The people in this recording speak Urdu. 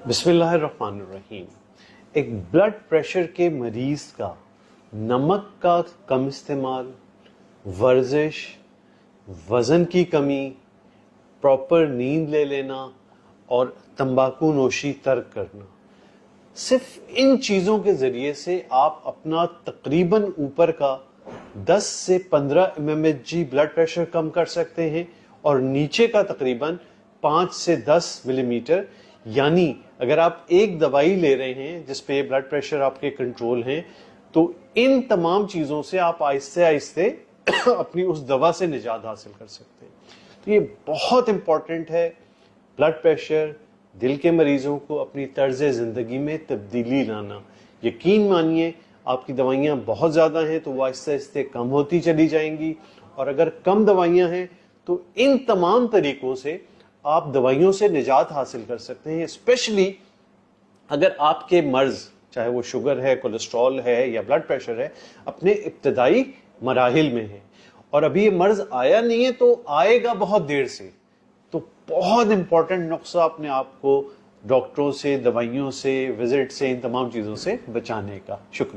بسم اللہ الرحمن الرحیم. ایک بلڈ پریشر کے مریض کا نمک کا کم استعمال، ورزش، وزن کی کمی، پراپر نیند لے لینا اور تمباکو نوشی ترک کرنا، صرف ان چیزوں کے ذریعے سے آپ اپنا تقریباً اوپر کا 10 سے 15 mmHg بلڈ پریشر کم کر سکتے ہیں اور نیچے کا تقریباً 5 سے 10 ملی میٹر. یعنی اگر آپ ایک دوائی لے رہے ہیں جس پہ بلڈ پریشر آپ کے کنٹرول ہیں تو ان تمام چیزوں سے آپ آہستہ آہستہ اپنی اس دوا سے نجات حاصل کر سکتے ہیں. تو یہ بہت امپورٹنٹ ہے. بلڈ پریشر، دل کے مریضوں کو اپنی طرز زندگی میں تبدیلی لانا. یقین مانیے آپ کی دوائیاں بہت زیادہ ہیں تو وہ آہستہ آہستہ کم ہوتی چلی جائیں گی، اور اگر کم دوائیاں ہیں تو ان تمام طریقوں سے آپ دوائیوں سے نجات حاصل کر سکتے ہیں. اسپیشلی اگر آپ کے مرض، چاہے وہ شوگر ہے، کولیسٹرول ہے یا بلڈ پریشر ہے، اپنے ابتدائی مراحل میں ہے اور ابھی یہ مرض آیا نہیں ہے تو آئے گا بہت دیر سے. تو بہت امپورٹنٹ نقصہ اپنے آپ کو ڈاکٹروں سے، دوائیوں سے، وزٹ سے، ان تمام چیزوں سے بچانے کا. شکریہ.